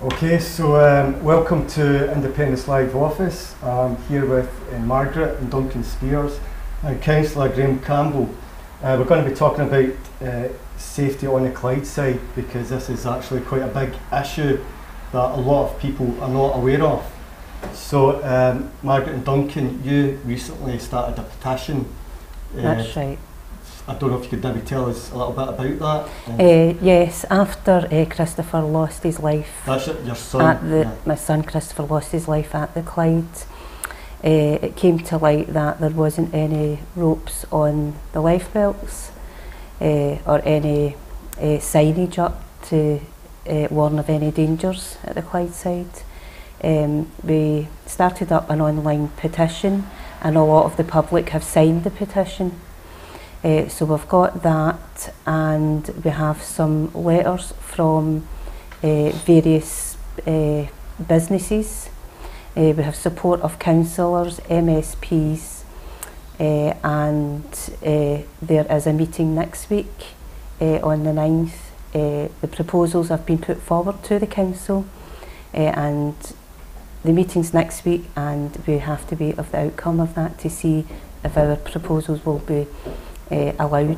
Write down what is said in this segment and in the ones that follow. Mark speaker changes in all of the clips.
Speaker 1: Okay, so welcome to Independence Live Office. I'm here with Margaret and Duncan Spears and Councillor Graham Campbell. We're going to be talking about safety on the Clydeside, because this is actually quite a big issue that a lot of people are not aware of. So Margaret and Duncan, you recently started a petition.
Speaker 2: That's right.
Speaker 1: I don't know if you could maybe tell us a little bit about that.
Speaker 2: Yes, after Christopher lost his life.
Speaker 1: That's your son?
Speaker 2: My son Christopher lost his life at the Clyde. It came to light that there wasn't any ropes on the lifebelts or any signage up to warn of any dangers at the Clydeside. We started up an online petition, and a lot of the public have signed the petition. So we've got that, and we have some letters from various businesses. We have support of councillors, MSPs, and there is a meeting next week on the 9th. The proposals have been put forward to the council, and the meeting's next week, and we have to wait of the outcome of that to see if our proposals will be allowed.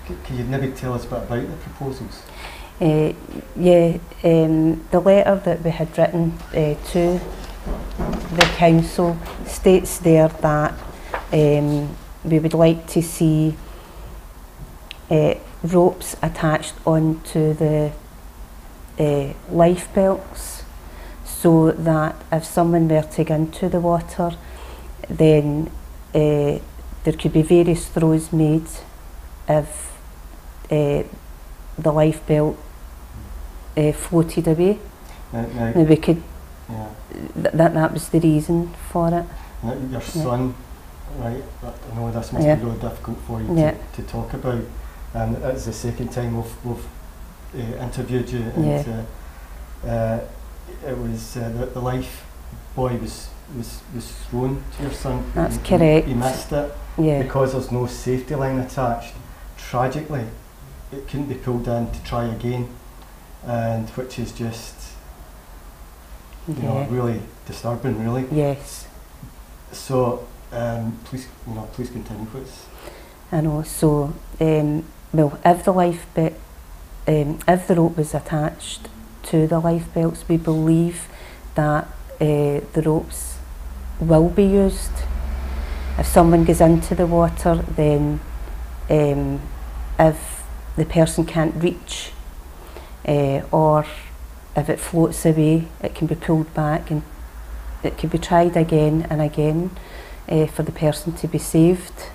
Speaker 1: Can you maybe tell us a bit about the proposals?
Speaker 2: The letter that we had written to the council states there that we would like to see ropes attached onto the life belts, so that if someone were to go into the water, then there could be various throws made if the life belt floated away. Now we could.
Speaker 1: Yeah.
Speaker 2: That was the reason for it.
Speaker 1: Your son, right? I know this must be really difficult for you to talk about, and it's the second time we've interviewed you, and it was the life buoy was thrown to your son.
Speaker 2: That's correct.
Speaker 1: He missed it because there's no safety line attached. Tragically, it couldn't be pulled in to try again, and which is just really disturbing, really.
Speaker 2: Yes.
Speaker 1: So please continue, please.
Speaker 2: I know. So well, if the rope was attached to the life belts, we believe that the ropes will be used. If someone goes into the water, then if the person can't reach, or if it floats away, it can be pulled back, and it can be tried again and again for the person to be saved.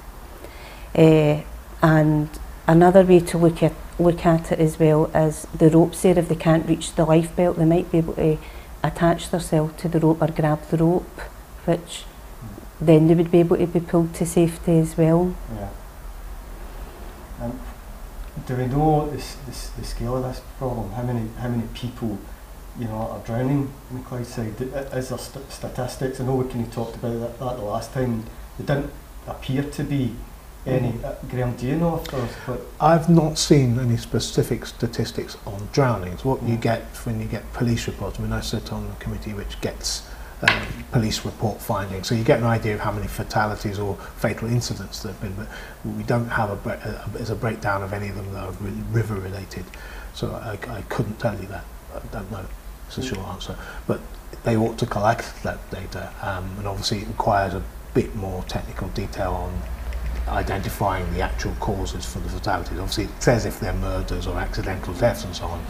Speaker 2: And another way to look at it as well is the ropes there. If they can't reach the life belt, they might be able to attach themselves to the rope or grab the rope, which then they would be able to be pulled to safety as well.
Speaker 1: Yeah. Do we know the scale of this problem? How many people, are drowning in the Clydeside? Is there statistics? I know we kind of talked about that the last time. There didn't appear to be any. Graham, do you know if there's?
Speaker 3: I've not seen any specific statistics on drownings. What you get when you get police reports. I mean, I sit on the committee which gets police report findings, so you get an idea of how many fatalities or fatal incidents there have been, but we don't have a breakdown of any of them that are river related, so I couldn't tell you that. I don't know, it's a short answer, but they ought to collect that data, and obviously it requires a bit more technical detail on identifying the actual causes for the fatalities. Obviously it says if they're murders or accidental deaths and so on,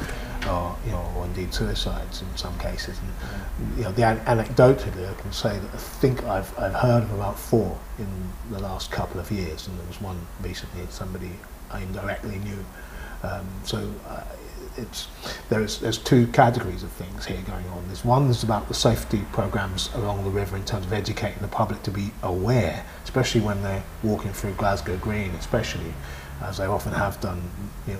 Speaker 3: or indeed suicides in some cases. And anecdotally, I can say that I think I've heard of about 4 in the last couple of years, and there was one recently, somebody I indirectly knew. There's 2 categories of things here going on. There's one that's about the safety programs along the river in terms of educating the public to be aware, especially when they're walking through Glasgow Green, especially as they often have done,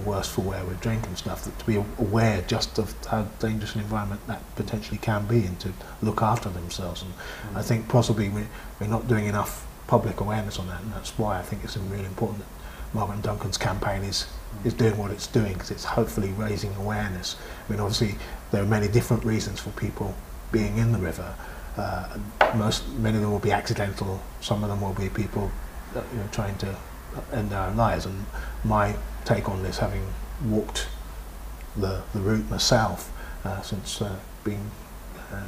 Speaker 3: worse for wear with drink and stuff, that to be aware just of how dangerous an environment that potentially can be, and to look after themselves. And I think possibly we're not doing enough public awareness on that, and that's why I think it's really important that Margaret and Duncan's campaign is is doing what it's doing, because it's hopefully raising awareness. I mean, obviously there are many different reasons for people being in the river. Many of them will be accidental. Some of them will be people trying to end their own lives. And my take on this, having walked the route myself since being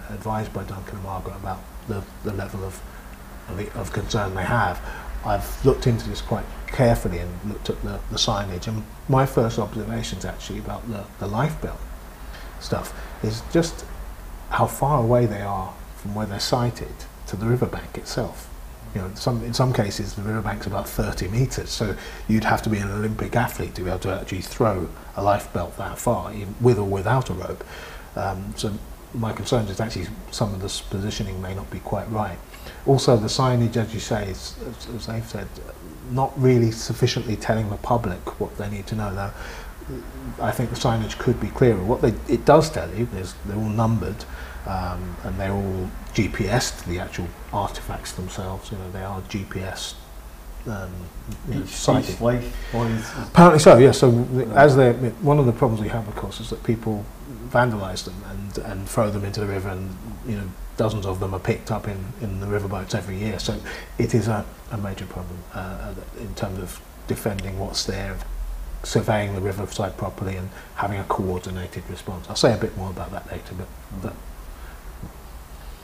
Speaker 3: advised by Duncan and Margaret about the level of concern they have, I've looked into this quite carefully and looked at the signage. And my first observations actually about the lifebelt stuff is just how far away they are from where they're sited to the riverbank itself. In some cases the riverbank's about 30 metres, so you'd have to be an Olympic athlete to be able to actually throw a lifebelt that far, even with or without a rope. So my concern is actually some of this positioning may not be quite right. Also, the signage, as you say, as they've said, not really sufficiently telling the public what they need to know. Now, I think the signage could be clearer. What it does tell you is they're all numbered, and they're all GPSed, the actual artifacts themselves. They are GPS sighted. Apparently so, yes. So one of the problems we have, of course, is that people vandalise them and throw them into the river, and dozens of them are picked up in the riverboats every year. So it is a major problem in terms of defending what's there, surveying the riverside properly, and having a coordinated response. I'll say a bit more about that later. But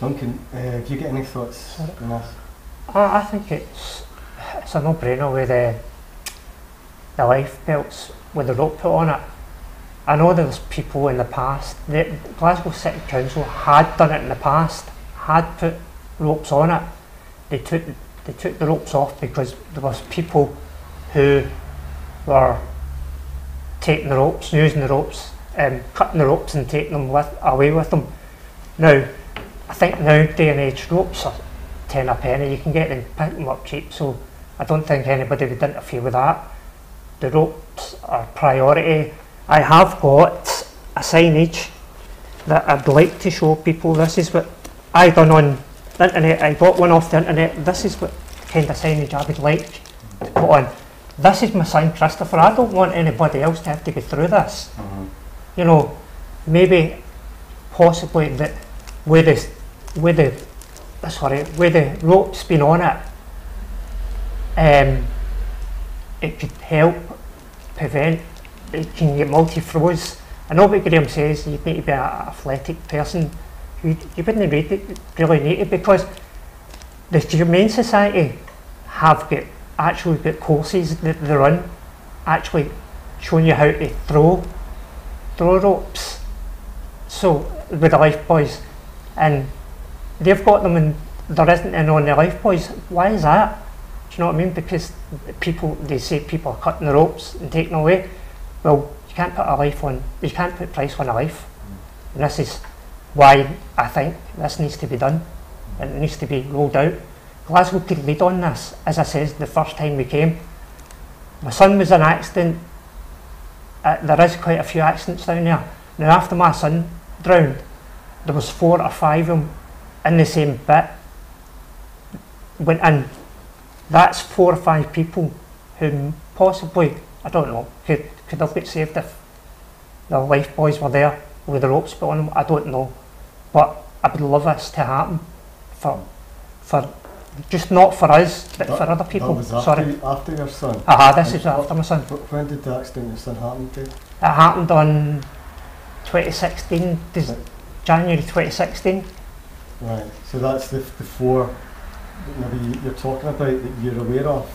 Speaker 1: Duncan, have you got any thoughts on this?
Speaker 4: I think it's a no-brainer with the life belts with the rope put on it. I know there's people in the past, the Glasgow City Council had done it in the past, had put ropes on it. They took the ropes off because there was people who were taking the ropes, using the ropes, cutting the ropes and taking them away with them. Now, I think now day and age ropes are 10 a penny, you can get them, pick them up cheap, so I don't think anybody would interfere with that. The ropes are priority. I have got a signage that I'd like to show people. This is what I done on the internet. I got one off the internet. This is what kind of signage I would like to put on. This is my son Christopher. I don't want anybody else to have to go through this. Maybe possibly that with the ropes being on it, it could help prevent. It can get multi-throws. I know what Graham says, you need to be an athletic person. You wouldn't really need it, because the Humane Society have actually got courses that they run, actually showing you how to throw ropes. So with the life buoys, and they've got them and there isn't any on the life buoys. Why is that? Do you know what I mean? Because they say people are cutting the ropes and taking away. Well, you can't put a life on, you can't put price on a life. And this is why I think this needs to be done, and it needs to be rolled out. Glasgow could lead on this. As I said, the first time we came, my son was in an accident. There is quite a few accidents down there. Now, after my son drowned, there was 4 or 5 of them in the same bit, went in. That's 4 or 5 people who possibly, I don't know, could have got saved if the life buoys were there with the ropes put on them. I don't know, but I would love this to happen for just not for us, but for other people.
Speaker 1: That was after your son?
Speaker 4: This is after my son.
Speaker 1: When did the accident your son happen to?
Speaker 4: It happened on 2016, January 2016.
Speaker 1: Right, so that's the 4 that maybe you're talking about that you're aware of?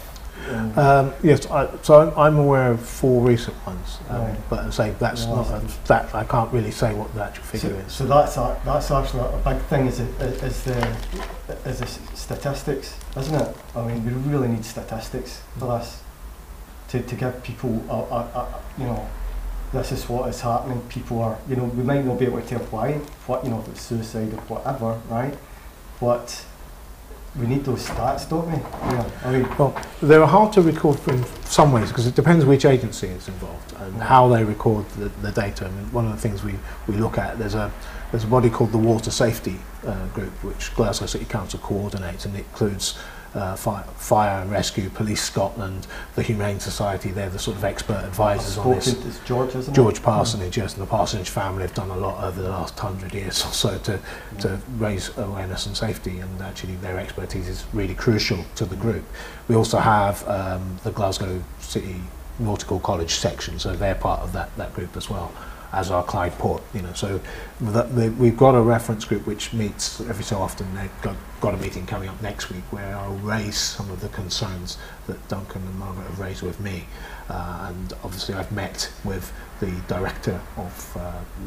Speaker 3: Yes, so I'm aware of 4 recent ones,
Speaker 1: right.
Speaker 3: But say that's not that I can't really say what the actual figure is.
Speaker 1: So that's actually a big thing. Is the statistics, isn't it? I mean, we really need statistics for this to give people this is what is happening. People are, we might not be able to tell why, if it's suicide or whatever, right? But we need those stats, don't we? Yeah. I mean,
Speaker 3: well, they're hard to record in some ways because it depends which agency is involved and how they record the data. I mean, one of the things we look at, there's a body called the Water Safety Group, which Glasgow City Council coordinates, and it includes Fire and Rescue, Police Scotland, the Humane Society. They're the sort of expert advisors on this.
Speaker 1: It's George, isn't it?
Speaker 3: George Parsonage, yes, and the Parsonage family have done a lot over the last 100 years or so to raise awareness and safety, and actually their expertise is really crucial to the group. We also have the Glasgow City Nautical College section, so they're part of that group as well, as our Clyde Port, you know. So we've got a reference group which meets every so often. They've got a meeting coming up next week where I'll raise some of the concerns that Duncan and Margaret have raised with me. And obviously I've met with the Director of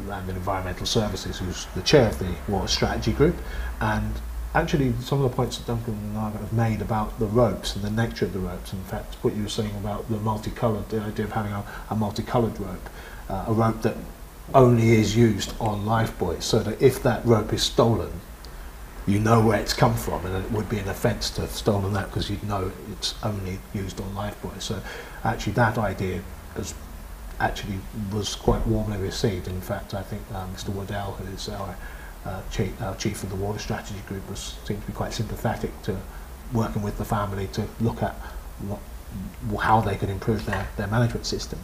Speaker 3: Land and Environmental Services, who's the chair of the Water Strategy Group, and actually some of the points that Duncan and Margaret have made about the ropes and the nature of the ropes, in fact what you were saying about the idea of having a multicoloured rope, a rope that only is used on lifebuoys, so that if that rope is stolen, you know where it's come from, and it would be an offence to have stolen that because you'd know it's only used on lifebuoys. So actually that idea was quite warmly received. In fact, I think Mr. Waddell, who is our chief of the Water Strategy Group, seemed to be quite sympathetic to working with the family to look at how they could improve their management system.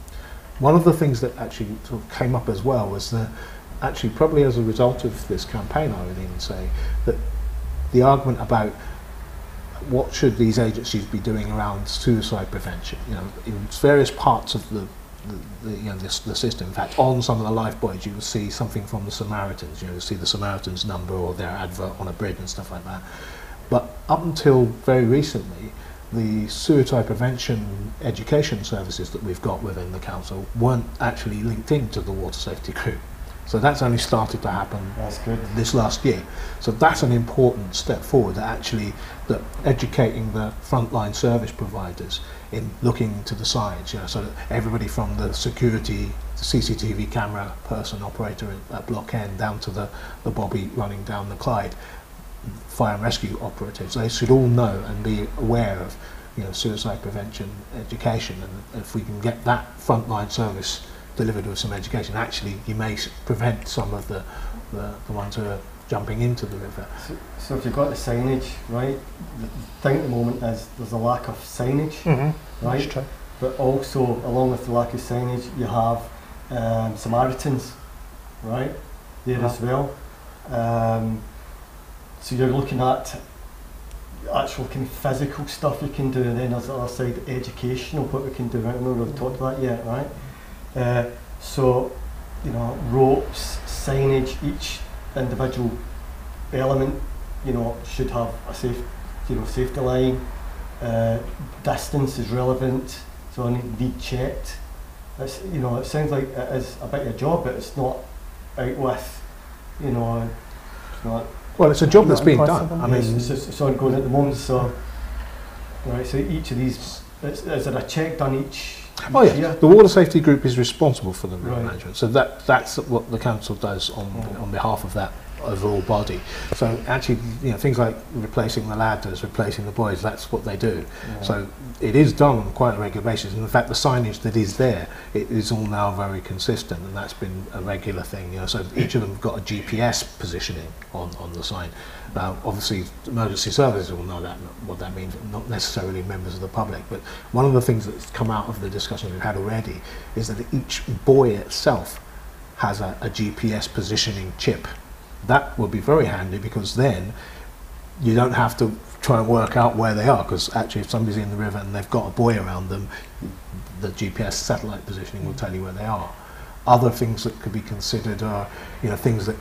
Speaker 3: One of the things that actually sort of came up as well was actually probably as a result of this campaign, I would even say, that the argument about what should these agencies be doing around suicide prevention, you know, in various parts of the system. In fact, on some of the lifebuoys you will see something from the Samaritans, you know, you'll see the Samaritans number or their advert on a bridge and stuff like that. But up until very recently, the suicide prevention education services that we've got within the council weren't actually linked into the water safety group. So that's only started to happen this last year. So that's an important step forward, that educating the frontline service providers in looking to the sides, you know, so that everybody from the security, the CCTV camera person, operator at Block N, down to the bobby running down the Clyde, fire and rescue operatives, they should all know and be aware of, you know, suicide prevention education. And if we can get that frontline service delivered with some education, actually you may prevent some of the ones who are jumping into the river.
Speaker 1: So if you've got the signage, right, the thing at the moment is there's a lack of signage, right?
Speaker 4: That's true.
Speaker 1: But also, along with the lack of signage, you have Samaritans, right, there as well. So you're looking at actual kind of physical stuff you can do, and then there's the other side, educational, what we can do. Right? I don't know if we've talked about that yet, right? So, you know, ropes, signage, each individual element, you know, should have a safety line. Distance is relevant, so I need checked. It's, you know, it sounds like it is a bit of a job, but it's not out with, you know, it's not.
Speaker 3: Well, it's a job that's being done. I mean,
Speaker 1: it's ongoing at the moment. So, right. So each of these, is there a check done each?
Speaker 3: Oh yeah,
Speaker 1: year?
Speaker 3: the Water Safety Group is responsible for the river
Speaker 1: Right.
Speaker 3: management. So that's what the council does on behalf of that overall body. So actually, you know, things like replacing the ladders, replacing the buoys, that's what they do.
Speaker 1: Yeah.
Speaker 3: So it is done on quite a regular basis. And in fact, the signage that is there, it is all now very consistent, and that's been a regular thing. You know, so each of them have got a GPS positioning on the sign. Now, obviously, emergency services will know that, what that means, not necessarily members of the public. But one of the things that's come out of the discussion we've had already is that each buoy itself has a GPS positioning chip. That would be very handy, because then you don't have to try and work out where they are, because actually if somebody's in the river and they've got a buoy around them, the GPS satellite positioning will tell you where they are. Other things that could be considered are, you know, things that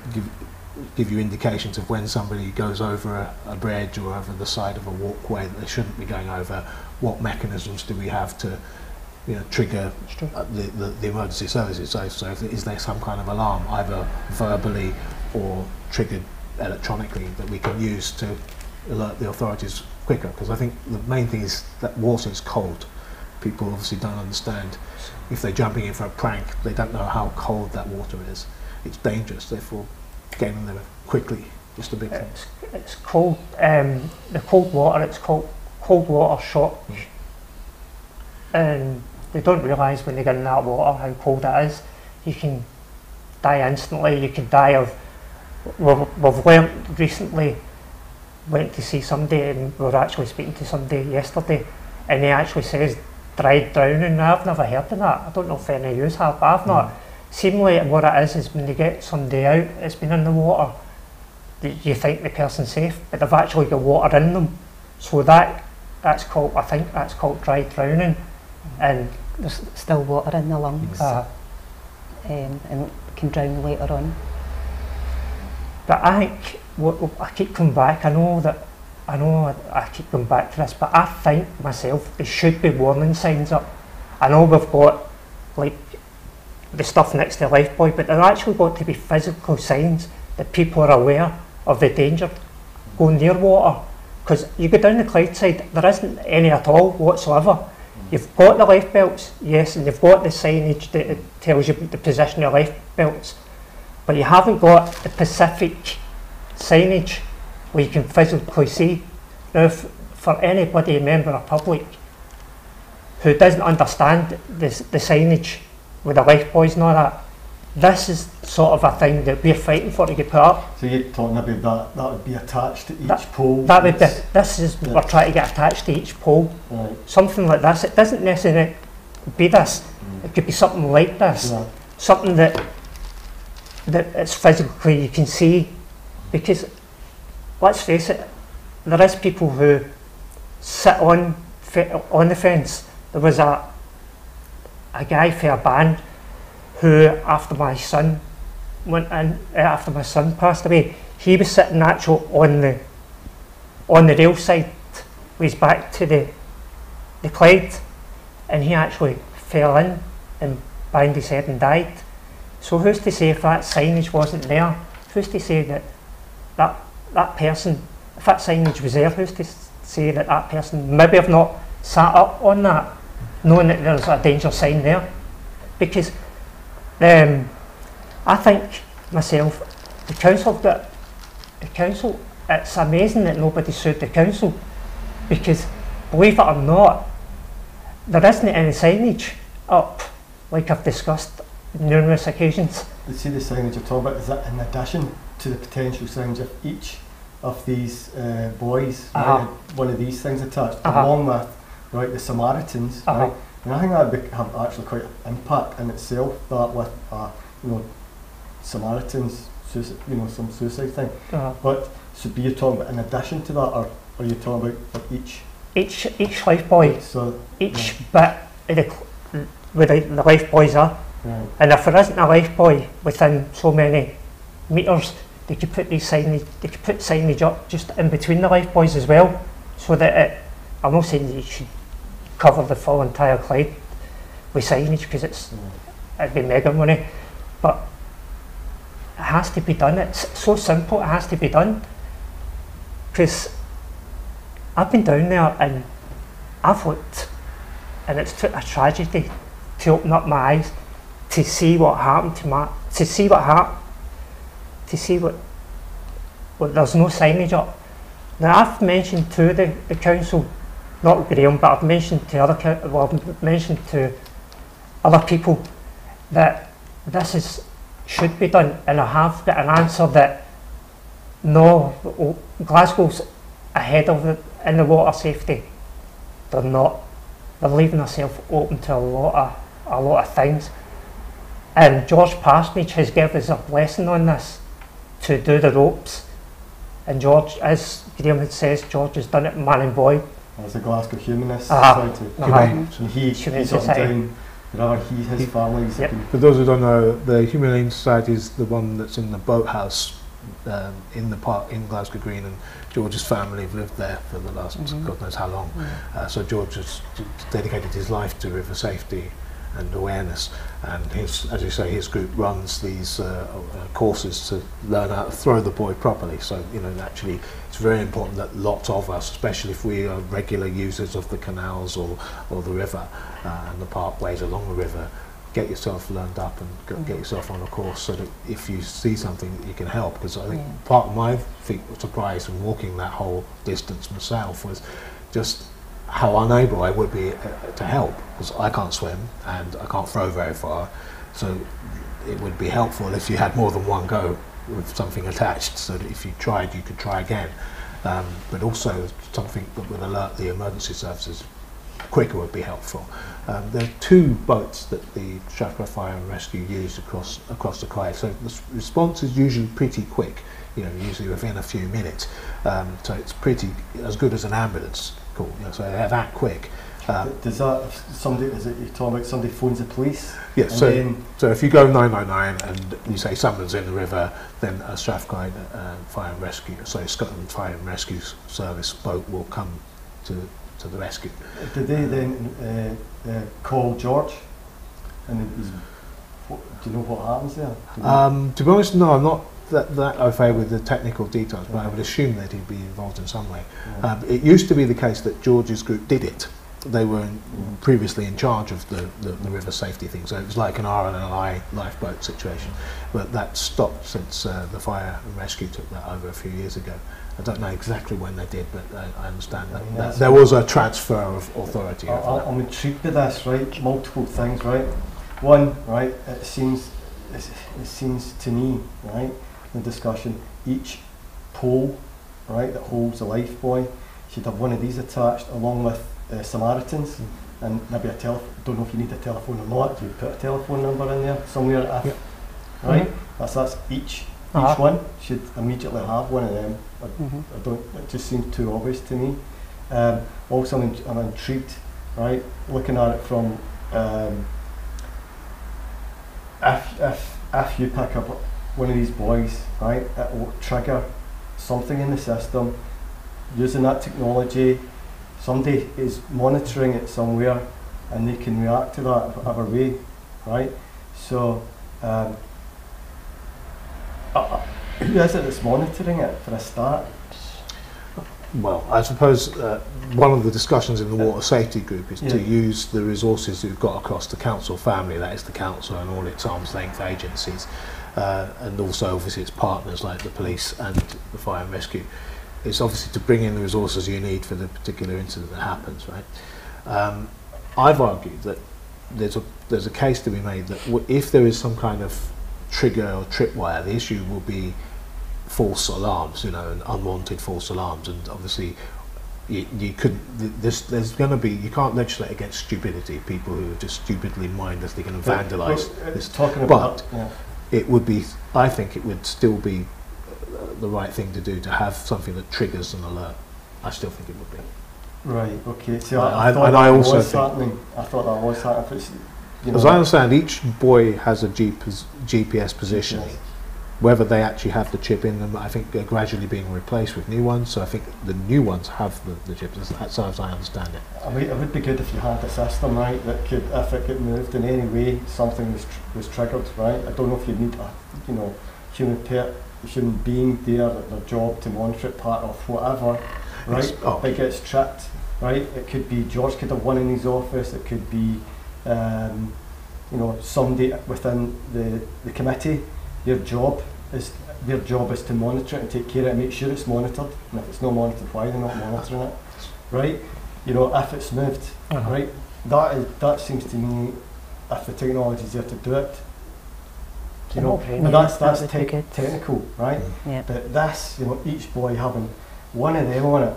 Speaker 3: give you indications of when somebody goes over a bridge or over the side of a walkway that they shouldn't be going over. What mechanisms do we have to, you know, trigger the emergency services? So is there some kind of alarm, either verbally or triggered electronically, that we can use to alert the authorities quicker? Because I think the main thing is that water is cold. People obviously don't understand. If they're jumping in for a prank, they don't know how cold that water is. It's dangerous, therefore getting there quickly, just a big thing.
Speaker 4: It's cold, the cold water, it's called cold water shock. And they don't realise when they get in that water how cold it is. You can die instantly, you can die of, we've learnt recently went to see somebody, and we were actually speaking to somebody yesterday, and he actually says dried drowning. Now, I've never heard of that. I don't know if any of you have, but I've not. Seemingly what it is when they get somebody out, it's been in the water, you think the person's safe, but they've actually got water in them. So that's called, I think that's called dry drowning. And
Speaker 2: There's still water in the lungs, and can drown later on.
Speaker 4: but I think, I keep coming back, I know I keep going back to this, but I think myself, there should be warning signs up. I know we've got like the stuff next to Lifebuoy, but there actually got to be physical signs that people are aware of the danger going near water. Because you go down the Clydeside, there isn't any at all whatsoever. You've got the life belts, yes, and you've got the signage that it tells you the position of life belts, but you haven't got the specific signage where you can physically see. Now, for anybody, a member of public, who doesn't understand the signage with the life buoys and all that, this is sort of a thing that we're fighting for to get put up.
Speaker 1: So you're talking about that would be attached to each pole?
Speaker 4: That would be, this is, we're trying to get attached to each pole.
Speaker 1: Right.
Speaker 4: Something like this. It doesn't necessarily be this. It could be something like this.
Speaker 1: Yeah.
Speaker 4: Something that it's physically you can see. Because, let's face it, there is people who sit on the fence. There was a guy for a band who, after my son passed away, he was sitting actually on the rail side with his back to the Clyde, and he actually fell in and banged his head and died. So who's to say if that signage wasn't there? Who's to say that person, if that signage was there, who's to say that person maybe have not sat up on that, knowing that there's a danger sign there? Because I think myself, the council, it's amazing that nobody sued the council, because believe it or not, there isn't any signage up, like I've discussed on numerous occasions.
Speaker 1: You see the signage you're talking about, is that in addition to the potential signs of each of these buoys, right, one of these things attached, along with right, the Samaritans, right? And I think that would have actually quite an impact in itself, that with Samaritans, some suicide thing. But so be you talking about in addition to that, or are you talking about for
Speaker 4: each life buoy,
Speaker 1: so
Speaker 4: each bit of where the life buoys are?
Speaker 1: Right.
Speaker 4: And if there isn't a life buoy within so many metres, they could put signage up just in between the life buoys as well, so that I'm not saying that you should cover the full entire Clyde with signage, because it'd be mega money, but it has to be done. It's so simple, it has to be done. Because I've been down there and I've looked, and it's took a tragedy to open up my eyes to see what happened there's no signage up. Now I've mentioned to the council, not Graham, but I've mentioned to other people that this should be done, and I have got an answer that no, Glasgow's ahead of it in the water safety. They're not. They're leaving themselves open to a lot of things. And George Parsonage has given us a blessing on this to do the ropes. And George, as Graham says, George has done it man and boy.
Speaker 1: As a Glasgow Humanist Society.
Speaker 3: Humane.
Speaker 1: And he's up down, his family's.
Speaker 4: Yep.
Speaker 3: For those who don't know, the Humane Society is the one that's in the boathouse in the park in Glasgow Green, and George's family have lived there for the last God knows how long. So George has dedicated his life to river safety and awareness, and as you say, his group runs these courses to learn how to throw the buoy properly. So actually it's very important that lots of us, especially if we are regular users of the canals or the river and the parkways along the river, get yourself learned up and get yourself on a course, so that if you see something you can help. Because I think part of my surprise in walking that whole distance myself was just how unable I would be to help, because I can't swim and I can't throw very far. So it would be helpful if you had more than one go with something attached, so that if you tried, you could try again. but also something that would alert the emergency services quicker would be helpful. There are 2 boats that the Strathclyde Fire and Rescue use across the Clyde, so the response is usually pretty quick, usually within a few minutes. So it's pretty as good as an ambulance call, so they're that quick.
Speaker 1: Does that, if somebody, is it you're talking about somebody phones the police?
Speaker 3: Yeah, so if you go 999 and you say someone's in the river, then a Strathclyde Fire and Rescue, so Scotland Fire and Rescue Service boat will come to the rescue.
Speaker 1: Did they then call George? And do you know what happens there?
Speaker 3: To be honest, no, I'm not that au fait with the technical details, but I would assume that he'd be involved in some way.
Speaker 1: Yeah.
Speaker 3: It used to be the case that George's group did it. They were previously in charge of the river safety thing, so it was like an RNLI lifeboat situation. But that stopped since the fire and rescue took that over a few years ago. I don't know exactly when they did, but I understand that there was a transfer of authority.
Speaker 1: I'm intrigued by this, right? Multiple things, right? One, right? It seems to me, right, the discussion, each pole, right, that holds a life buoy should have one of these attached, along with Samaritans, and maybe don't know if you need a telephone or not. You put a telephone number in there somewhere, right? That's each one should immediately have one of them. I don't. It just seems too obvious to me. Also, I'm intrigued, right? Looking at it from if you pick up one of these buoys, right, it will trigger something in the system. Using that technology, somebody is monitoring it somewhere, and they can react to that whatever way, right? So, who is it that's monitoring it for a start?
Speaker 3: Well, I suppose one of the discussions in the water safety group is to use the resources we've got across the council family, that is the council and all its arm's length agencies, and also obviously its partners like the police and the fire and rescue. It's obviously to bring in the resources you need for the particular incident that happens, right? I've argued that there's a case to be made that if there is some kind of trigger or tripwire, the issue will be false alarms, and unwanted false alarms, and obviously you can't legislate against stupidity, people who are just stupidly mindlessly going to vandalise this. It would be, I think it would still be the right thing to do to have something that triggers an alert. I still think it would be.
Speaker 1: Right, okay. So I thought that was happening.
Speaker 3: As I understand, each buoy has a GPS positioning.
Speaker 1: Yes.
Speaker 3: Whether they actually have the chip in them, I think they're gradually being replaced with new ones. So I think the new ones have the chip. That's as I understand it.
Speaker 1: It would be good if you had a system, right, that could, if it got moved in any way, something was triggered, right. I don't know if you need a human being there at their job to monitor it, part of whatever, right. If it gets tripped, right. It could be George could have one in his office. It could be somebody within the committee. Their job is to monitor it and take care of it and make sure it's monitored. And if it's not monitored, why they're not monitoring it, right? If it's moved, right? That seems to me, if the technology is there to do it, that's technical, right?
Speaker 2: Yeah.
Speaker 1: But this, each buoy having one of them on it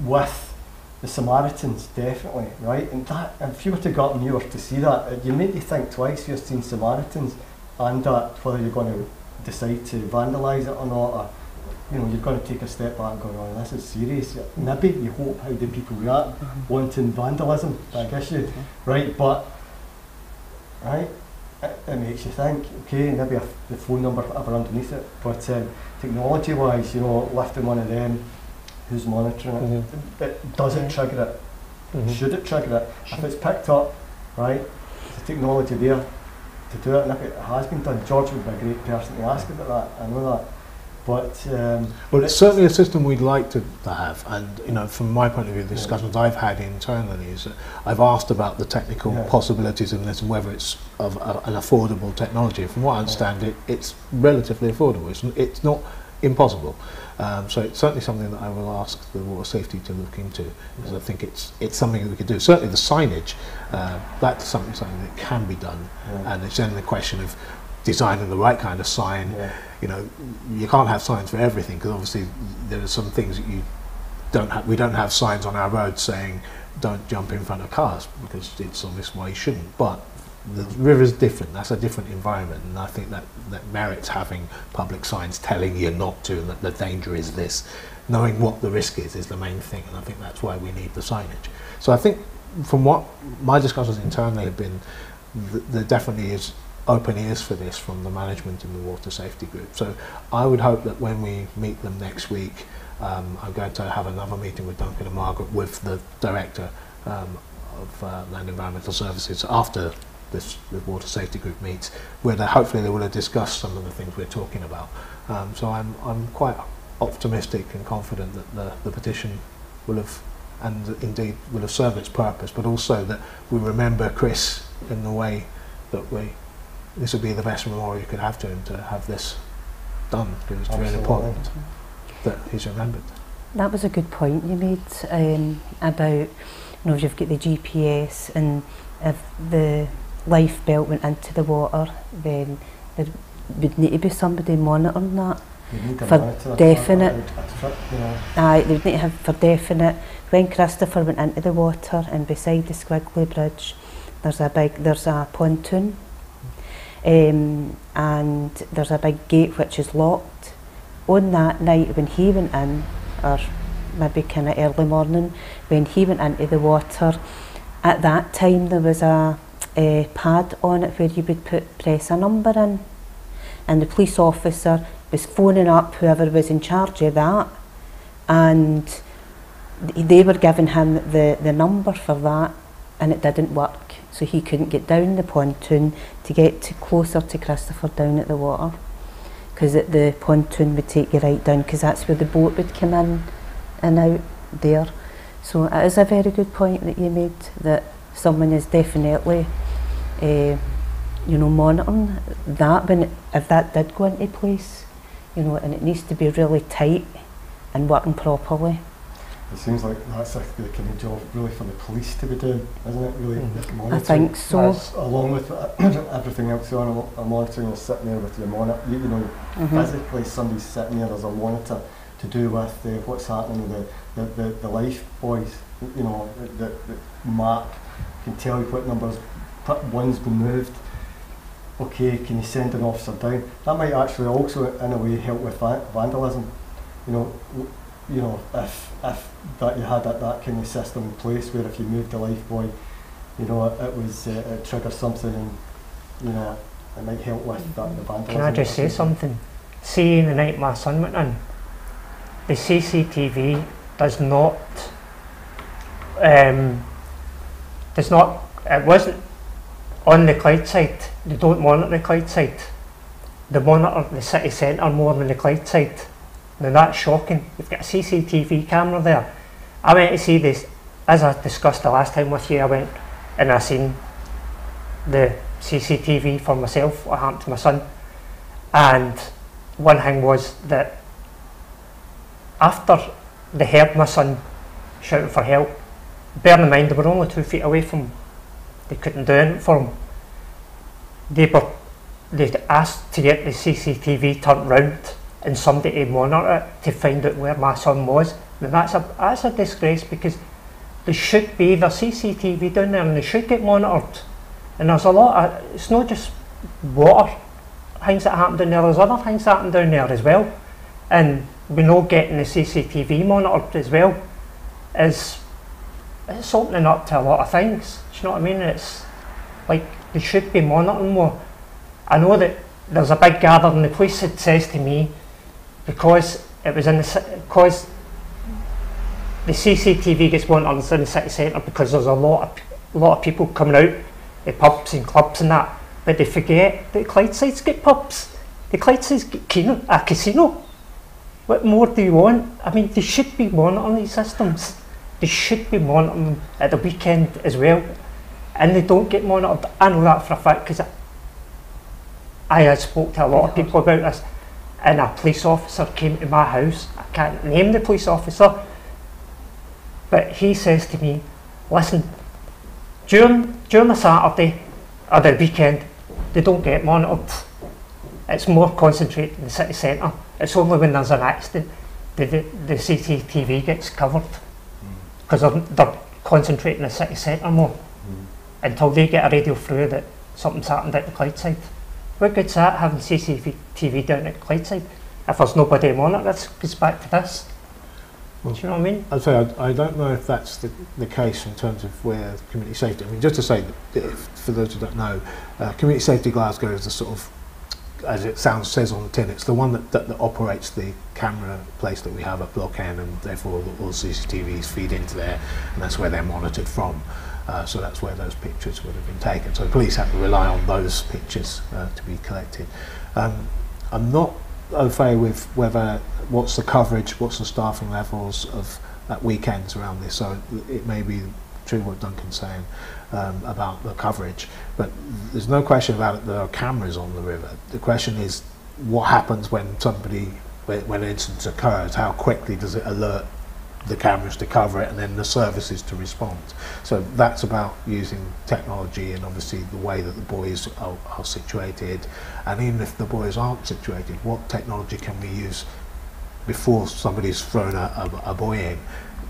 Speaker 1: with the Samaritans, definitely, right? And that, if you were to go up and you were to see that, you make you think twice. You've seen Samaritans, and whether you're going to decide to vandalise it or not, or you're going to take a step back and go, oh, this is serious. Maybe you hope how do people react, wanting vandalism, big issue, right? But right, it makes you think. Okay, maybe the phone number whatever underneath it, but technology-wise, lifting one of them, who's monitoring it? Does it trigger it? Should it trigger it? If it's picked up, right, the technology there to do it, and if it has been done, George would be a great person to ask about that. I know that, but
Speaker 3: well, it's certainly a system we'd like to have. And from my point of view, the discussions I've had internally is that I've asked about the technical possibilities of this and whether it's of an affordable technology. From what I understand, it's relatively affordable. It's not impossible. So it's certainly something that I will ask the water safety to look into, because I think it's something that we could do. Certainly the signage, that's something that can be done, and it's then the question of designing the right kind of sign.
Speaker 1: Yeah.
Speaker 3: You know, you can't have signs for everything, because obviously there are some things that you don't have. We don't have signs on our roads saying don't jump in front of cars, because it's obvious why you shouldn't. But the river's different. That's a different environment, and I think that merits having public signs telling you not to, and that the danger is this. Knowing what the risk is the main thing, and I think that's why we need the signage. So I think from what my discussions internally have been, there definitely is open ears for this from the management in the water safety group. So I would hope that when we meet them next week, I'm going to have another meeting with Duncan and Margaret, with the director of Land Environmental Services, after the water safety group meets, where hopefully they will have discussed some of the things we're talking about. So I'm quite optimistic and confident that the petition will have, and indeed will have, served its purpose, but also that we remember Chris in the way that this would be the best memorial you could have to him, to have this done, because it's really important that he's remembered.
Speaker 2: That was a good point you made about, if you've got the GPS, and if the life belt went into the water, then there would need to be somebody monitoring that for definite. Aye, they would need to have for definite. When Christopher went into the water, and beside the Squiggly Bridge, there's a pontoon, and there's a big gate which is locked. On that night when he went in, or maybe kind of early morning, when he went into the water, at that time there was a pad on it where you would press a number in, and the police officer was phoning up whoever was in charge of that, and they were giving him the number for that, and it didn't work, so he couldn't get down the pontoon to get closer to Christopher down at the water, because the pontoon would take you right down, because that's where the boat would come in and out there. So it is a very good point that you made, that someone is definitely monitoring that if that did go into place, and it needs to be really tight and working properly.
Speaker 1: It seems like that's the kind of job really for the police to be doing, isn't it? Really,
Speaker 2: I think so.
Speaker 1: Along with everything else on a monitoring, you're sitting there with your monitor. Physically somebody's sitting there as a monitor to do with what's happening with the life buoys. The mark can tell you what numbers, one's been moved. Okay, can you send an officer down? That might actually also, in a way, help with vandalism. If that you had that kind of system in place, where if you moved the life buoy, it triggers something, and it might help with the vandalism.
Speaker 4: Can I just say something? See, the night my son went in, the CCTV does not. It wasn't on the Clydeside. They don't monitor the Clydeside. They monitor the city centre more than the Clydeside. Now that's shocking. You've got a CCTV camera there. I went to see this, as I discussed the last time with you, I went and I seen the CCTV for myself, what happened to my son. And one thing was that after they heard my son shouting for help, bear in mind they were only 2 feet away from him, they couldn't do anything for him. They'd asked to get the CCTV turned round and somebody to monitor it to find out where my son was. Now that's a disgrace, because there should be the CCTV down there and they should get monitored. And there's a lot of, it's not just water things that happen down there, there's other things that happen down there as well. And we know getting the CCTV monitored as well is opening up to a lot of things. Do you know what I mean? It's like they should be monitoring more. I know that there's a big gathering. The police had says to me, because it was because the CCTV gets monitored in the city centre, because there's a lot of people coming out at pubs and clubs and that, but they forget that Clydeside's got pubs. The Clydeside's got a casino. What more do you want? I mean, they should be monitoring these systems. They should be monitoring them at the weekend as well, and they don't get monitored. I know that for a fact, because I had spoke to a lot of people about this, and a police officer came to my house. I can't name the police officer, but he says to me, listen, during the Saturday or the weekend, they don't get monitored. it's more concentrated in the city centre. It's only when there's an accident the CCTV gets covered, because they're concentrating the city centre more until they get a radio through that something's happened at the Clydeside. What good's that, having CCTV down at Clydeside if there's nobody on it? That goes back to this.
Speaker 3: Well,
Speaker 4: do you know what I mean?
Speaker 3: I'd say I don't know if that's the case in terms of where community safety. I mean, just to say that for those who don't know, Community Safety Glasgow is the sort of, as it says on the tin, it's the one that operates the camera place that we have at Block N, and therefore all the CCTVs feed into there, and that's where they're monitored from. So that's where those pictures would have been taken. So the police have to rely on those pictures to be collected. I'm not au fait with what's the coverage, what's the staffing levels of at weekends around this. So it may be true what Duncan's saying about the coverage, but there's no question about it. There are cameras on the river. The question is, what happens when when an incident occurs? How quickly does it alert the cameras to cover it, and then the services to respond? So that's about using technology, and obviously the way that the buoys are situated, and even if the buoys aren't situated, what technology can we use before somebody's thrown a buoy in?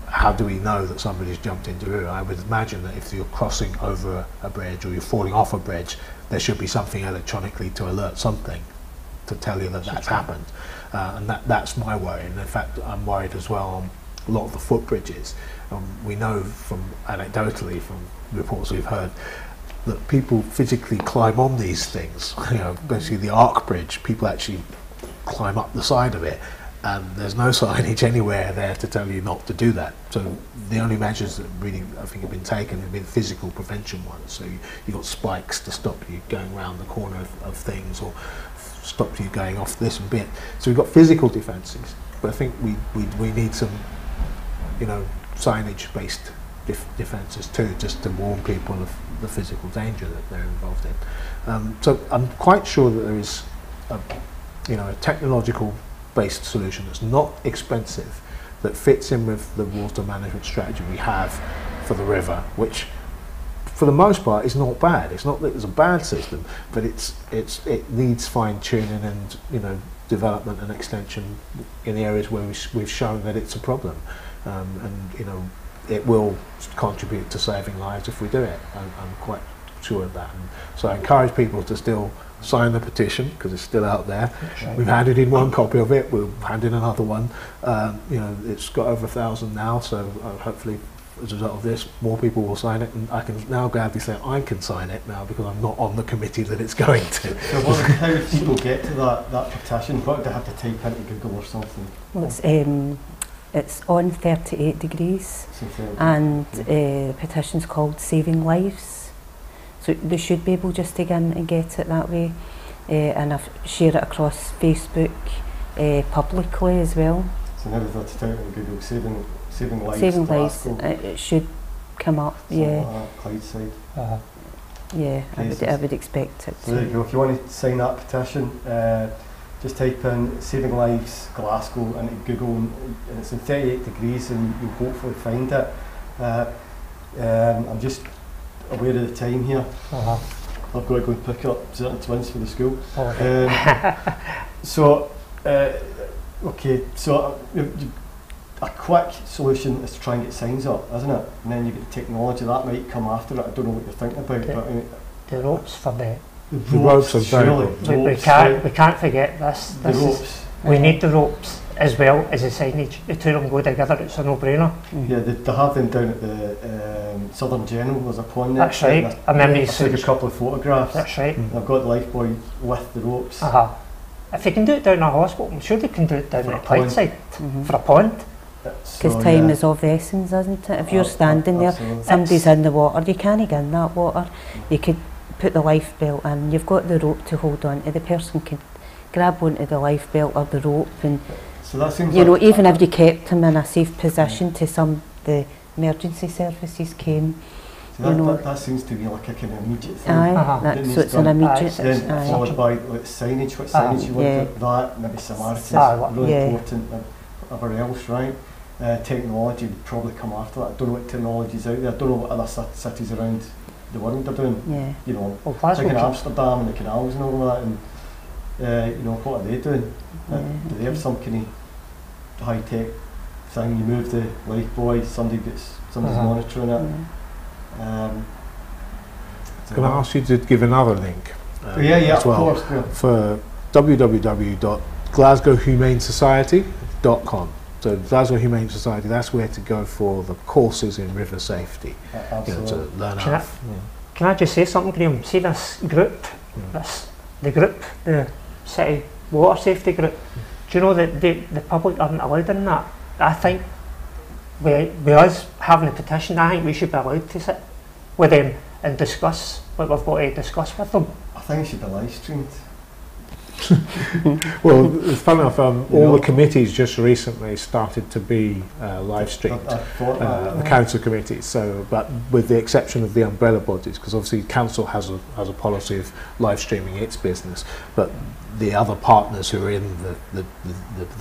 Speaker 3: How do we know that somebody's jumped into the river? I would imagine that if you're crossing over a bridge or you're falling off a bridge, there should be something electronically to alert something to tell you that that's happened, and that's my worry. And in fact, I'm worried as well on a lot of the footbridges. We know from anecdotally from reports we've heard that people physically climb on these things. You know, basically the Arc Bridge, people actually climb up the side of it, and there's no signage anywhere there to tell you not to do that. So the only measures that really I think have been taken have been physical prevention ones. So you've got spikes to stop you going around the corner of things, or stop you going off this and bit. So we've got physical defences, but I think we need some, you know, signage-based defences too, just to warn people of the physical danger that they're involved in. So I'm quite sure that there is a technological-based solution that's not expensive, that fits in with the water management strategy we have for the river, which for the most part is not bad. It's not that it's a bad system, but it needs fine-tuning and, you know, development and extension in the areas where we've shown that it's a problem. And you know, it will contribute to saving lives if we do it. I'm quite sure of that. And so I encourage people to still sign the petition, because it's still out there. Right. We've handed in one copy of it. We'll hand in another one. You know, it's got over 1,000 now. So hopefully, as a result of this, more people will sign it, and I can now gladly say I can sign it now because I'm not on the committee that it's going to.
Speaker 1: So how do people get to that petition? What do they have to type into Google or something?
Speaker 2: Well, it's on 38 degrees, and the petition's called Saving Lives. So they should be able just to get in and get it that way, and I've shared it across Facebook publicly as well.
Speaker 1: So now we've got to type in Google Saving Lives.
Speaker 2: Saving Lives, it should come up. Yeah.
Speaker 1: Clydeside.
Speaker 2: Yeah, I would expect it.
Speaker 1: So there you go. If you want to sign that petition, just type in Saving Lives Glasgow into Google, and it's in 38 degrees, and you'll hopefully find it. I'm just aware of the time here. I've got to go and pick up certain twins for the school. Okay, so a quick solution is to try and get signs up, isn't it? And then you get the technology that might come after it. I don't know what you're thinking about.
Speaker 4: The ropes for the
Speaker 3: ropes are very
Speaker 4: we can't forget this. We need the ropes as well as the signage. The two of them go together. It's a no-brainer.
Speaker 1: Yeah, they have them down at the Southern General. There's a pond there.
Speaker 4: That's right. I remember you
Speaker 1: took a couple of photographs.
Speaker 4: That's right.
Speaker 1: And I've got the lifebuoy with the ropes.
Speaker 4: If they can do it down a hospital, I'm sure they can do it down at Clydeside for a pond.
Speaker 2: Because time is of the essence, isn't it? If you're standing there, somebody's in the water, you can't get in that water. You could put the life belt in, you've got the rope to hold on to, the person can grab onto the life belt or the rope, and
Speaker 1: so that seems
Speaker 2: you know, even if you kept him in a safe position till the emergency services came.
Speaker 1: So that seems to be like a kind of immediate thing.
Speaker 2: So it's an immediate.
Speaker 1: Then followed by like signage, what signage you want, that, maybe similarities, really important, whatever else, right? Technology would probably come after that. I don't know what technology's out there. I don't know what other cities around the world are doing. You know, like in Amsterdam and the canals and all that, and you know, what are they doing? Do they have some kind of high-tech thing? You move the life buoy, somebody's monitoring it.
Speaker 3: Can I ask you to give another link?
Speaker 1: Yeah,
Speaker 3: as well,
Speaker 1: of course. Yeah.
Speaker 3: For www.glasgowhumanesociety.com. So Glasgow Humane Society, that's where to go for the courses in river safety.
Speaker 1: Absolutely.
Speaker 3: To learn
Speaker 4: Can I just say something, Graham? See this group, the City Water Safety Group, do you know that the public aren't allowed in that? I think with us having a petition, I think we should be allowed to sit with them and discuss what we've got to discuss with them.
Speaker 1: I think it should be live streamed.
Speaker 3: Well, it's funny enough, all the committees just recently started to be live streamed, the council committees. So, but with the exception of the umbrella bodies, because obviously council has a policy of live streaming its business, but the other partners who are in the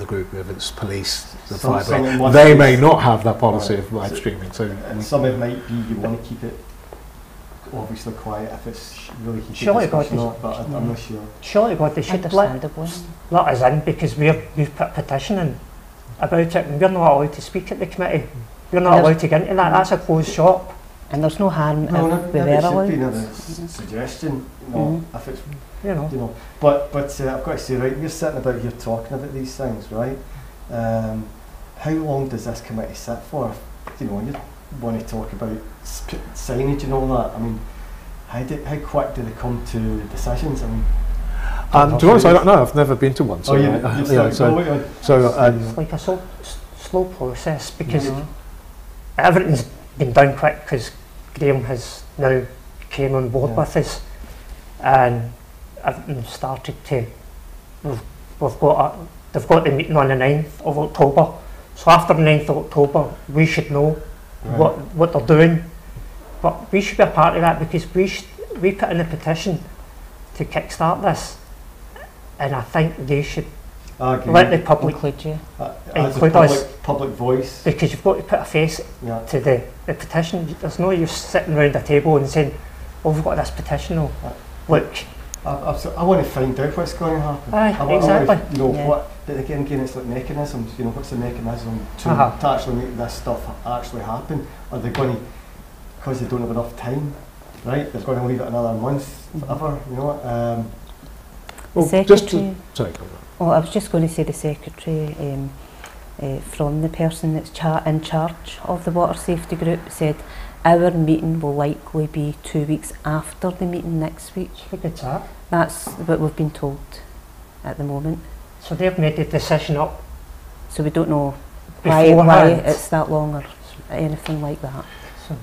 Speaker 3: group, whether it's police, the fire brigade, they may not have that policy of live streaming. So,
Speaker 1: and some of it might be you want to keep it obviously quiet if it's really heated
Speaker 4: Surely
Speaker 1: discussion, but I'm not sure.
Speaker 4: Surely God, they should let us in, because we've put a petition in about it, and we're not allowed to speak at the committee. We're not allowed to get into that. That's a closed shop.
Speaker 2: And there's no harm if we were allowed.
Speaker 1: It should be a suggestion, you know, if it's,
Speaker 4: you know.
Speaker 1: But I've got to say, right, we're sitting about here talking about these things, right? How long does this committee sit for? You know, you want to talk about signage and all that. I mean, how quick do they come to decisions? I mean,
Speaker 3: to be honest, I don't know. I've never been to one. So
Speaker 4: it's like a slow process, because everything's been done quick, because Graham has now came on board with us, and everything started to. They've got the meeting on the 9th of October. So after the 9th of October, we should know what they're doing. But we should be a part of that, because we put in a petition to kickstart this, and I think they should let the public include us.
Speaker 1: Public voice.
Speaker 4: Because you've got to put a face to the petition. There's no use sitting around a table and saying, "Oh, we've got this petition. Look."
Speaker 1: I want to find out what's going to happen.
Speaker 4: Exactly.
Speaker 1: You know, what, but again, it's like mechanisms. You know, what's the mechanism to actually make this stuff actually happen? Are they going to, because they don't have enough time, right? They're going to leave it another month, whatever. You know.
Speaker 2: Well, secretary.
Speaker 3: Sorry.
Speaker 2: Oh, I was just going to say the secretary from the person that's in charge of the water safety group said our meeting will likely be 2 weeks after the meeting next week.
Speaker 4: Look at that.
Speaker 2: That's what we've been told at the moment.
Speaker 4: So they've made the decision up.
Speaker 2: So we don't know why it's that long or anything like that.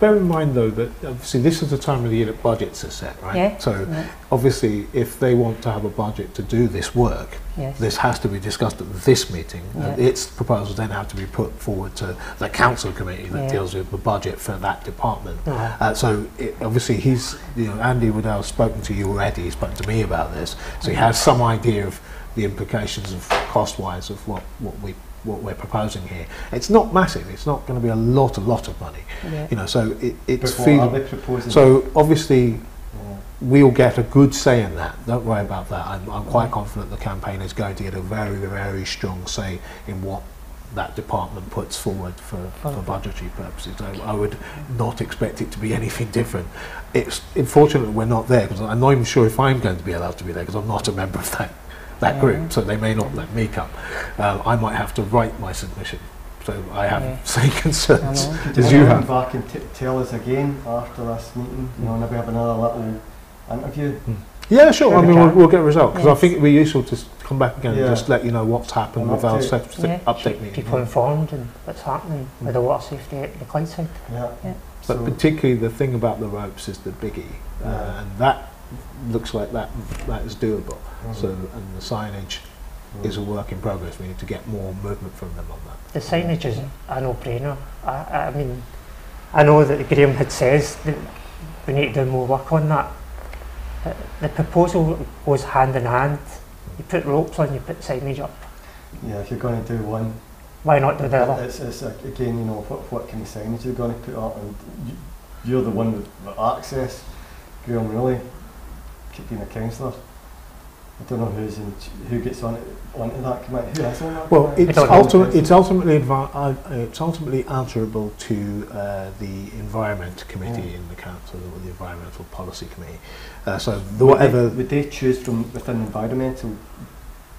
Speaker 3: Bear in mind though that obviously this is the time of the year that budgets are set, right?
Speaker 2: Yeah.
Speaker 3: So obviously if they want to have a budget to do this work, this has to be discussed at this meeting. Its proposals then have to be put forward to the council committee that deals with the budget for that department. So obviously Andy would have spoken to you already, he's spoken to me about this, so he has some idea of the implications of cost-wise of what we're proposing here. It's not massive. It's not going to be a lot of money. You know, so it's feasible. So obviously, we'll get a good say in that. Don't worry about that. I'm quite confident the campaign is going to get a very, very strong say in what that department puts forward for budgetary purposes. I would not expect it to be anything different. It's unfortunate we're not there, because I'm not even sure if I'm going to be allowed to be there, because I'm not a member of that group, so they may not let me come. I might have to write my submission, so I have same concerns as you have.
Speaker 1: Back and tell us again after this meeting, you know, maybe have another little interview.
Speaker 3: Yeah, sure. I mean, we'll get a result, because I think it'd be useful to come back again and just let you know what's happened with our update meeting.
Speaker 4: People informed and what's happening with the water safety at the Clydeside.
Speaker 3: But particularly the thing about the ropes is the biggie, and that looks like that is doable. So, and the signage is a work in progress. We need to get more movement from them on that.
Speaker 4: The signage is a no-brainer. I mean, I know that Graham had says that we need to do more work on that. The proposal goes hand in hand. You put ropes on, you put signage up.
Speaker 1: Yeah, if you're going to do one,
Speaker 4: why not do the other?
Speaker 1: It's again, you know, what kind of signage you're going to put up, and you're the one with access. Graham, really, being a councillor. I don't know who gets onto that committee. Who is on that
Speaker 3: Well,
Speaker 1: committee?
Speaker 3: it's ultimately answerable to the Environment Committee in the Council, or the Environmental Policy Committee. So whatever.
Speaker 1: Would they choose from within the environmental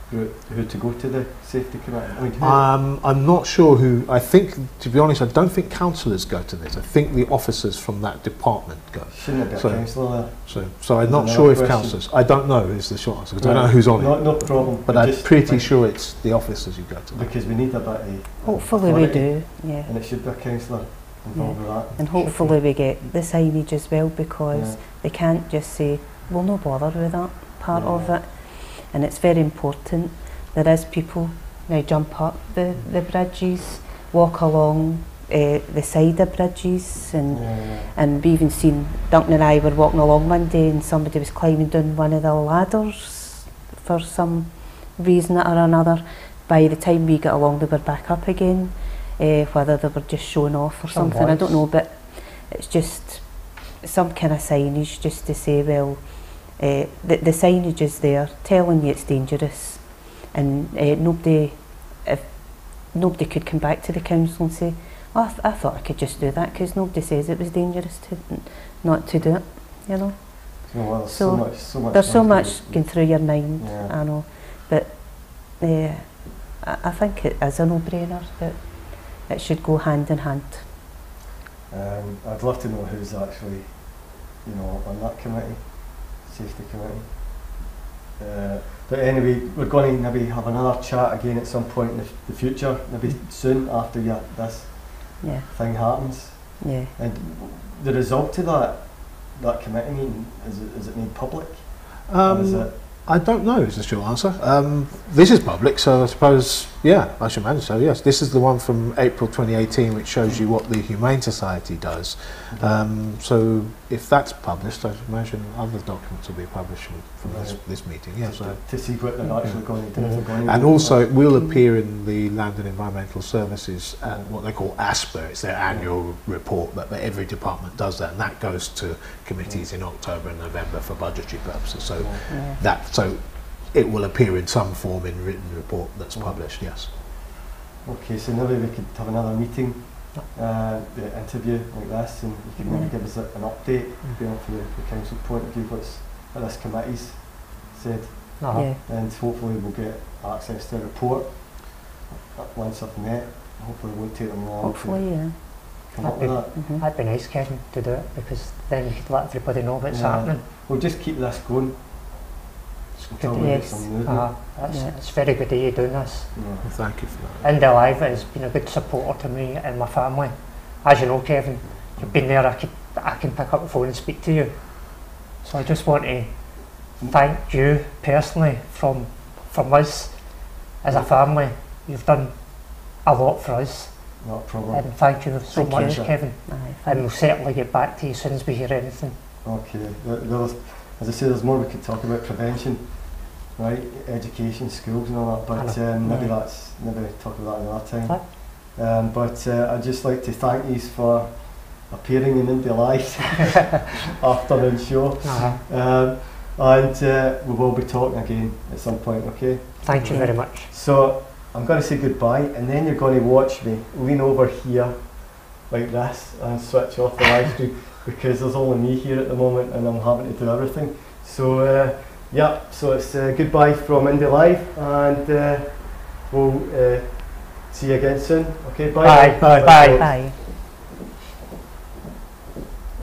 Speaker 1: group who to go to the safety committee? I mean, who?
Speaker 3: I'm not sure who. I think, to be honest, I don't think councillors go to this. I think the officers from that department go.
Speaker 1: Shouldn't it be a councillor there?
Speaker 3: So I'm not sure if councillors. I don't know is the short answer, because I don't know who's on it.
Speaker 1: No problem.
Speaker 3: But I'm pretty sure it's the officers who go to that.
Speaker 1: Because we need a bit of
Speaker 2: Hopefully we
Speaker 1: authority,
Speaker 2: do, yeah.
Speaker 1: and it should be a councillor involved with that.
Speaker 2: And hopefully we get the signage as well, because they can't just say, we'll no bother with that part of it. And it's very important. There is people now jump up the bridges, walk along the side of bridges, and we even seen, Duncan and I were walking along one day and somebody was climbing down one of the ladders for some reason or another. By the time we got along they were back up again, whether they were just showing off or something, I don't know, but it's just some kind of signage just to say, well, the signage is there telling you it's dangerous, and nobody could come back to the council and say, oh, I thought I could just do that, because nobody says it was dangerous not to do it, you know.
Speaker 1: Well,
Speaker 2: so
Speaker 1: there's
Speaker 2: so much going through your mind,
Speaker 1: Yeah.
Speaker 2: I know, but I think it is a no-brainer that it should go hand in hand.
Speaker 1: I'd love to know who's actually, on that committee, safety committee. But anyway, we're going to maybe have another chat again at some point in the future, maybe soon after this thing happens.
Speaker 2: Yeah.
Speaker 1: And the result of that committee meeting, is it made public? Is it?
Speaker 3: I don't know is the short answer. This is public, so I suppose, I should imagine so, yes. This is the one from April 2018, which shows you what the Humane Society does. So if that's published, I imagine other documents will be published from this meeting. Yeah, so
Speaker 1: to see what they're actually going to do.
Speaker 3: And also it will appear in the Land and Environmental Services, what they call ASPER, it's their annual report, but every department does that, and that goes to committees in October and November for budgetary purposes. So so it will appear in some form in written report that's published, yes.
Speaker 1: Okay, so maybe we could have another meeting, the interview like this, and you can maybe give us an update from the council point of view what this committee's said. And hopefully we'll get access to the report once I've met. Hopefully it won't take them long to come up with that.
Speaker 4: That'd be nice, Kevin, to do it, because then you could let everybody know what's happening.
Speaker 1: We'll just keep this going until we get some movement.
Speaker 4: It's very good that you're doing this.
Speaker 3: Well, thank you for that.
Speaker 4: India Live has been a good supporter to me and my family. As you know, Kevin, you've been there, I can pick up the phone and speak to you. So I just want to thank you personally from us as a family. You've done a lot for us.
Speaker 1: Not a problem.
Speaker 4: And thank you so much, Kevin. And we'll certainly get back to you as soon as we hear anything.
Speaker 1: Okay. As I say, there's more we could talk about prevention, right? Education, schools and all that, but maybe talk about that another time. But I'd just like to thank you for appearing in India Live afternoon show. And we will be talking again at some point, okay?
Speaker 4: Thank you very much.
Speaker 1: So I'm going to say goodbye, and then you're going to watch me lean over here like this and switch off the live stream, because there's only me here at the moment and I'm having to do everything. So so it's goodbye from India Live, and we'll see you again soon. Okay, bye.
Speaker 4: Bye. Bye. Bye.